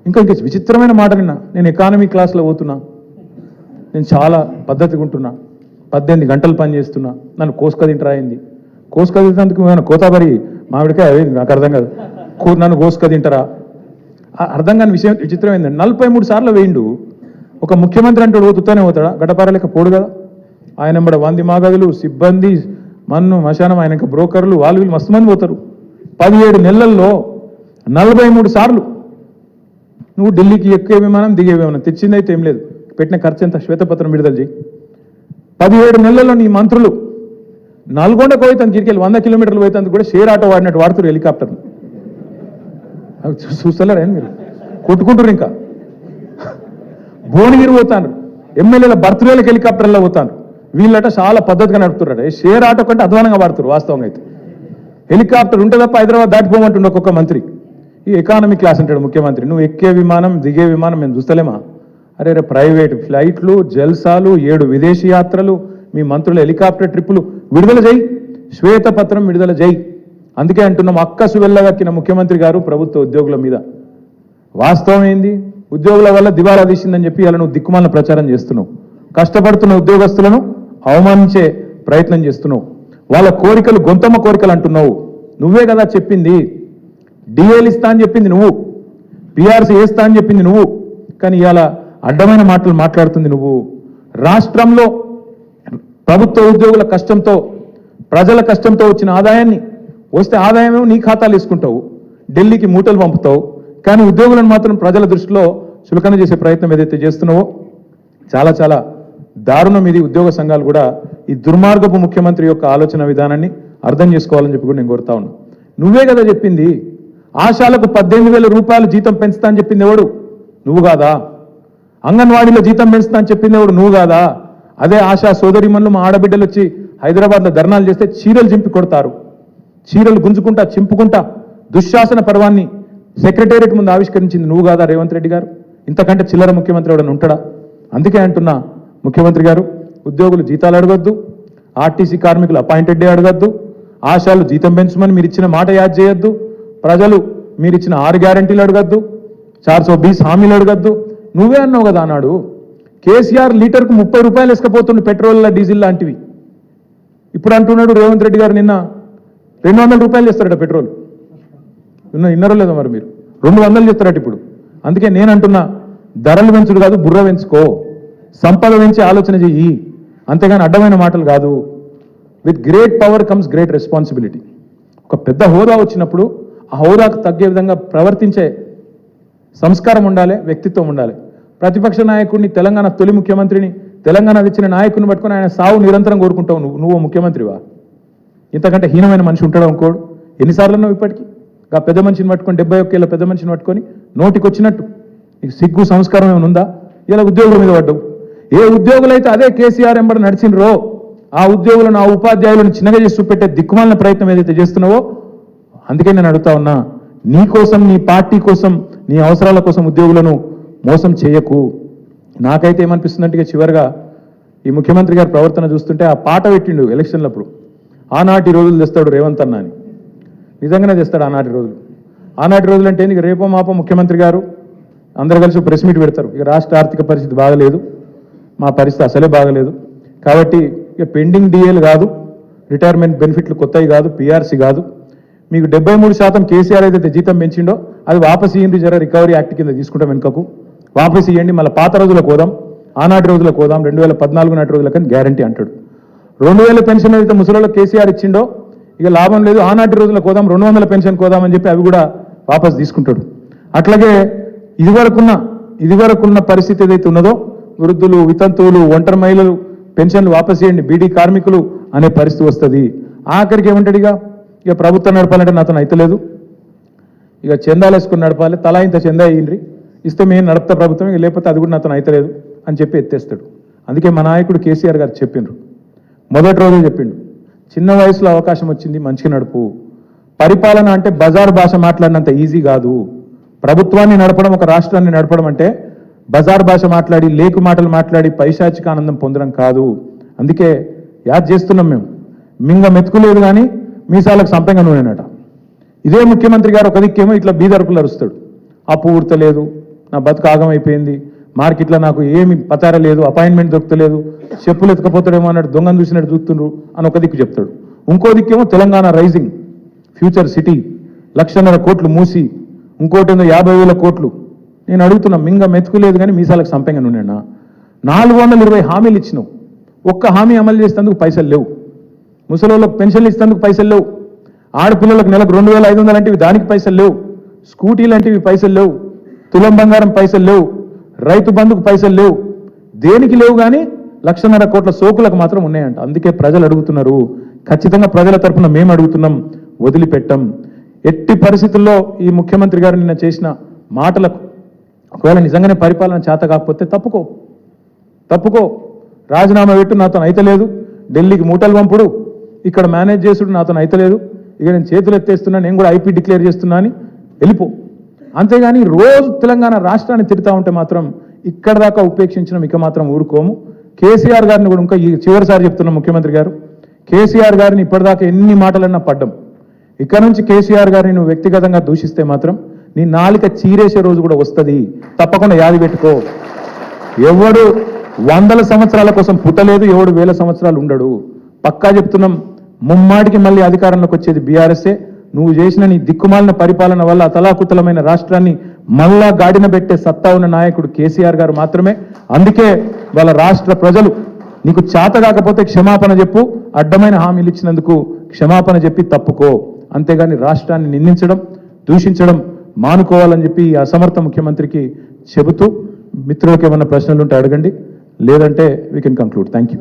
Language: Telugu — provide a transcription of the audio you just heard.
ఇంకా విచిత్రమైన మాట నిన్న నేను ఎకానమీ క్లాస్లో పోతున్నా, నేను చాలా పద్ధతిగా ఉంటున్నా, 18 గంటలు పని చేస్తున్నా, నన్ను కోసుక తింటరా అయింది. కోసుక తింటేందుకు ఏమైనా కోతాబరి మామిడికాయ అయింది నాకు అర్థం కాదు. నన్ను కోసుక తింటారా అర్థం కాని విషయం విచిత్రం ఏంటంటే 43 సార్లు వేయిండు. ఒక ముఖ్యమంత్రి అంటాడు పోతుతానే పోతాడా? గడ్డపారలేక పోడు కదా. ఆయన ఎంబడ 100 మాగదులు, సిబ్బంది, మన్ను మశానం, ఆయన ఇంకా బ్రోకర్లు, వాళ్ళు వీళ్ళు మస్తు మంది పోతారు. 17 నెలల్లో 43 సార్లు నువ్వు ఢిల్లీకి ఎక్కే విమానం దిగే విమానం తెచ్చిందైతే ఏం లేదు, పెట్టిన ఖర్చు ఎంత శ్వేతపత్రం విడుదల చేయి. 17 నెలల్లో నీ మంత్రులు నల్గొండకు పోయితే గిరికెళ్ళి 100 కిలోమీటర్లు పోయితే కూడా షేర్ ఆటో వాడినట్టు వాడుతారు హెలికాప్టర్ని. చూస్తలేరా మీరు? కొట్టుకుంటారు. ఇంకా భువనగిరి పోతాను, ఎమ్మెల్యేల బర్త్డేలకు హెలికాప్టర్లో పోతాను. వీళ్ళట చాలా పద్ధతిగా నడుపుతున్నారు. షేర్ ఆటో కంటే అధ్వానంగా వాడుతారు వాస్తవంగా అయితే. హెలికాప్టర్ ఉంటే తప్ప హైదరాబాద్ దాటిపోమంటుండే ఒక్కొక్క మంత్రి. ఈ ఎకానమీ క్లాస్ అంటాడు ముఖ్యమంత్రి. నువ్వు ఎక్కే విమానం దిగే విమానం మేము చూస్తలేమా? అరే రే ప్రైవేట్ ఫ్లైట్లు, జల్సాలు, 7 విదేశీ యాత్రలు, మీ మంత్రుల హెలికాప్టర్ ట్రిప్పులు విడుదల చేయి, శ్వేతపత్రం విడుదల చేయి. అందుకే అంటున్నాం అక్కసు వెళ్ళగక్కిన ముఖ్యమంత్రి గారు ప్రభుత్వ ఉద్యోగుల మీద. వాస్తవం ఏంది? ఉద్యోగుల వల్ల దివాలా తీసిందని చెప్పి ఇలా నువ్వు దిక్కుమాలిన ప్రచారం చేస్తున్నావు. కష్టపడుతున్న ఉద్యోగస్తులను అవమానించే ప్రయత్నం చేస్తున్నావు. వాళ్ళ కోరికలు గొంతమ్మ కోరికలు అంటున్నావు. నువ్వే కదా చెప్పింది. డిఏలు ఇస్తా అని చెప్పింది నువ్వు, పిఆర్సీ వేస్తా అని చెప్పింది నువ్వు. కానీ ఇవాళ అడ్డమైన మాటలు మాట్లాడుతుంది నువ్వు. రాష్ట్రంలో ప్రభుత్వ ఉద్యోగుల కష్టంతో, ప్రజల కష్టంతో వచ్చిన ఆదాయాన్ని వస్తే ఆదాయమేమో నీ ఖాతాలు వేసుకుంటావు, ఢిల్లీకి మూటలు పంపుతావు. కానీ ఉద్యోగులను మాత్రం ప్రజల దృష్టిలో చులకన చేసే ప్రయత్నం ఏదైతే చేస్తున్నావో చాలా చాలా దారుణం. ఇది ఉద్యోగ సంఘాలు కూడా ఈ దుర్మార్గపు ముఖ్యమంత్రి యొక్క ఆలోచన విధానాన్ని అర్థం చేసుకోవాలని చెప్పి కూడా నేను కోరుతా ఉన్నా. నువ్వే కదా చెప్పింది. ఆశాలకు 18,000 రూపాయలు జీతం పెంచుతా అని చెప్పింది ఎవడు? నువ్వు కాదా? అంగన్వాడీలో జీతం పెంచుతా అని చెప్పింది ఎవడు? నువ్వు కాదా? అదే ఆశా సోదరిమణులు మా ఆడబిడ్డలు వచ్చి హైదరాబాద్లో ధర్నాలు చేస్తే చీరలు చింపి కొడతారు, చీరలు గుంజుకుంటా చింపుకుంటా దుశ్శాసన పర్వాన్ని సెక్రటేరియట్ ముందు ఆవిష్కరించింది నువ్వు కాదా రేవంత్ రెడ్డి గారు? ఇంతకంటే చిల్లర ముఖ్యమంత్రి ఎవడన్నా ఉంటాడా? అందుకే అంటున్నా ముఖ్యమంత్రి గారు, ఉద్యోగులు జీతాలు అడగొద్దు, ఆర్టీసీ కార్మికులు అపాయింటెడ్ డే అడగద్దు, ఆశాలు జీతం పెంచమని మీరు ఇచ్చిన మాట యాద్ చేయొద్దు, ప్రజలు మీరు ఇచ్చిన 6 గ్యారంటీలు అడగద్దు, 420 హామీలు అడగద్దు. నువ్వే అన్నావు కదా అన్నాడు కేసీఆర్ లీటర్కు 30 రూపాయలు వేసుకపోతుండు పెట్రోల్ డీజిల్ లాంటివి. ఇప్పుడు అంటున్నాడు రేవంత్ రెడ్డి గారు నిన్న 200 రూపాయలు చేస్తారట పెట్రోల్. విన్నారో లేదో మరి మీరు? 200 చేస్తారట ఇప్పుడు. అందుకే నేను అంటున్నా ధరలు పెంచుడు కాదు, బుర్ర పెంచుకో, సంపద పెంచి ఆలోచన చెయ్యి, అంతేగాని అడ్డమైన మాటలు కాదు. With great power comes great responsibility. ఒక పెద్ద హోదా వచ్చినప్పుడు ఆ హోదాకు తగ్గే విధంగా ప్రవర్తించే సంస్కారం ఉండాలి, వ్యక్తిత్వం ఉండాలి. ప్రతిపక్ష నాయకుడిని, తెలంగాణ తొలి ముఖ్యమంత్రిని, తెలంగాణ తెచ్చిన నాయకుడిని పట్టుకొని ఆయన సావు నిరంతరం కోరుకుంటావు. నువ్వు ముఖ్యమంత్రివా? ఇంతకంటే హీనమైన మనిషి ఉంటాడు అనుకోడు. ఎన్నిసార్లు ఉన్నావు ఇప్పటికీ? ఆ పెద్ద మనిషిని పట్టుకొని 71 ఏళ్ళ పెద్ద మనిషిని పట్టుకొని నోటికి వచ్చినట్టు నీకు సిగ్గు సంస్కారం ఏమైనా ఉందా? ఇలా ఉద్యోగుల మీద పడ్డావు. ఏ ఉద్యోగులైతే అదే కేసీఆర్ ఎంబడి నడిచినరో ఆ ఉద్యోగులను, ఆ ఉపాధ్యాయులను చిన్నగా చేసి చూపెట్టే దిక్కుమాలిన ప్రయత్నం ఏదైతే చేస్తున్నావో, అందుకే నేను అడుగుతా ఉన్నా, నీ కోసం, నీ పార్టీ కోసం, నీ అవసరాల కోసం ఉద్యోగులను మోసం చేయకు. నాకైతే ఏమనిపిస్తుందంటే చివరిగా ఈ ముఖ్యమంత్రి గారి ప్రవర్తన చూస్తుంటే ఆ పాట పెట్టిండు ఎలక్షన్లప్పుడు, ఆనాటి రోజులు తెస్తాడు రేవంత్ అన్న అని. నిజంగానే తెస్తాడు ఆనాటి రోజులు. ఆనాటి రోజులు అంటే ఇక రేపో మాపో ముఖ్యమంత్రి గారు అందరూ కలిసి ప్రెస్ మీట్ పెడతారు. ఇక రాష్ట్ర ఆర్థిక పరిస్థితి బాగలేదు, మా పరిస్థితి అసలే బాగలేదు, కాబట్టి ఇక పెండింగ్ డిఏలు కాదు, రిటైర్మెంట్ బెనిఫిట్లు కొత్తవి కాదు, పిఆర్సీ కాదు, మీకు 73% కేసీఆర్ ఏదైతే జీతం పెంచిండో అది వాపసు ఇయ్యండి, జర రికవరీ యాక్ట్ కింద తీసుకుంటాం వెనుకకు, వాపసు ఇవ్వండి, మళ్ళీ పాత రోజులకు పోదాం, ఆనాటి రోజులకు పోదాం, 2014 నాటి రోజులకని గ్యారంటీ అంటాడు. 2000 పెన్షన్ ఏదైతే ముసలిలో కేసీఆర్ ఇచ్చిండో ఇక లాభం లేదు, ఆనాటి రోజులకు పోదాం, 200 పెన్షన్ కోదామని చెప్పి అవి కూడా వాపసు తీసుకుంటాడు. అట్లాగే ఇదివరకున్న పరిస్థితి ఏదైతే ఉన్నదో, వృద్ధులు, వితంతువులు, ఒంటరి మహిళలు పెన్షన్లు వాపసు చేయండి, బీడీ కార్మికులు అనే పరిస్థితి వస్తుంది. ఆఖరికి ఏమంటాడు, ఇక ప్రభుత్వం నడపాలంటే నాతో అయితలేదు, ఇక చందాలు వేసుకుని నడపాలి, తలా ఇంత చందా అయ్యిండ్రి ఇస్తే మేము నడుపుతా ప్రభుత్వం, ఇక లేకపోతే అది కూడా నాతో అయితలేదు అని చెప్పి ఎత్తేస్తాడు. అందుకే మా నాయకుడు కేసీఆర్ గారు చెప్పిండ్రు, మొదటి రోజే చెప్పిండు, చిన్న వయసులో అవకాశం వచ్చింది, మంచిగా నడుపు. పరిపాలన అంటే బజార్ భాష మాట్లాడినంత ఈజీ కాదు. ప్రభుత్వాన్ని నడపడం, ఒక రాష్ట్రాన్ని నడపడం అంటే బజార్ భాష మాట్లాడి, లేకు మాటలు మాట్లాడి పైశాచిక ఆనందం పొందడం కాదు. అందుకే యాద్ చేస్తున్నాం మేము, మింగ మెతుకులేదు కానీ మీసాలకు సంపెంగ నూనెనట. ఇదే ముఖ్యమంత్రి గారు ఒక దిక్కేమో ఇట్లా బీదరుపులు అరుస్తాడు, అప్పు ఊర్తలేదు, నా బతుకు ఆగమైపోయింది, మార్కెట్లో నాకు ఏమి పతార లేదు, అపాయింట్మెంట్ దొరకలేదు, చెప్పులు ఎత్తుకపోతాడేమో అన్నట్టు దొంగను చూసినట్టు చూస్తుండ్రు అని ఒక దిక్కు చెప్తాడు. ఇంకో దిక్కేమో తెలంగాణ రైజింగ్ ఫ్యూచర్ సిటీ 1,00,000 కోట్లు మూసి, ఇంకోటేమో 50,000 కోట్లు. నేను అడుగుతున్నా, మింగ మెతుకులేదు కానీ మీసాలకు సంపెంగా ఉన్నాడా? 420 హామీలు ఇచ్చినావు, ఒక్క హామీ అమలు చేసేందుకు పైసలు లేవు. ముసలోళ్ళకు పెన్షన్లు ఇస్తేందుకు పైసలు లేవు. ఆడపిల్లలకు నెలకు 2,500 అంటే దానికి పైసలు లేవు. స్కూటీలు అంటే పైసలు లేవు. తులం బంగారం పైసలు లేవు. రైతు బంధుకు పైసలు లేవు. దేనికి లేవు కానీ 1,00,000 కోట్ల సోకులకు మాత్రం ఉన్నాయంట. అందుకే ప్రజలు అడుగుతున్నారు. ఖచ్చితంగా ప్రజల తరఫున మేము అడుగుతున్నాం, వదిలిపెట్టం. ఎట్టి పరిస్థితుల్లో ఈ ముఖ్యమంత్రి గారు నిన్న చేసిన మాటలకు ఒకవేళ నిజంగానే పరిపాలన చేత కాకపోతే తప్పుకో, రాజీనామా పెట్టు, నాతో అయితలేదు, ఢిల్లీకి మూటలు పంపుడు, ఇక్కడ మేనేజ్ చేసుడు నాతో అయితలేదు, ఇక నేను చేతులు ఎత్తేస్తున్నా, నేను కూడా ఐపీ డిక్లేర్ చేస్తున్నా అని వెళ్ళిపో. అంతేగాని రోజు తెలంగాణ రాష్ట్రాన్ని తిడతా ఉంటే మాత్రం ఇక్కడ దాకా ఉపేక్షించడం ఇక మాత్రం ఊరుకోము. కేసీఆర్ గారిని కూడా ఇంకా చివరిసారి చెప్తున్నా, ముఖ్యమంత్రి గారు కేసీఆర్ గారిని ఇప్పటిదాకా ఎన్ని మాటలన్నా పడ్డం, ఇక్కడ నుంచి కేసీఆర్ గారిని నువ్వు వ్యక్తిగతంగా దూషిస్తే మాత్రం నీ నాలిక చీరేసే రోజు కూడా వస్తుంది. తప్పకుండా యాది పెట్టుకో. ఎవడు 100 సంవత్సరాల కోసం పుట్టలేదు, ఎవడు 1000 సంవత్సరాలు ఉండడు. పక్కా చెప్తున్నాం, ముమ్మాటికి మళ్ళీ అధికారంలోకి వచ్చేది బీఆర్ఎస్ఏ. నువ్వు చేసిన నీ దిక్కుమాలిన పరిపాలన వల్ల అతలాకుతలమైన రాష్ట్రాన్ని మళ్ళా గాడిన పెట్టే సత్తా ఉన్న నాయకుడు కేసీఆర్ గారు మాత్రమే. అందుకే వాళ్ళ రాష్ట్ర ప్రజలు నీకు చేత కాకపోతే క్షమాపణ చెప్పు, అడ్డమైన హామీలు ఇచ్చినందుకు క్షమాపణ చెప్పి తప్పుకో. అంతేగాని రాష్ట్రాన్ని నిందించడం, దూషించడం మానుకోవాలని చెప్పి ఈ అసమర్థ ముఖ్యమంత్రికి చెబుతూ, మిత్రులకు ఏమన్నా ప్రశ్నలు ఉంటే అడగండి, లేదంటే we can conclude. Thank you.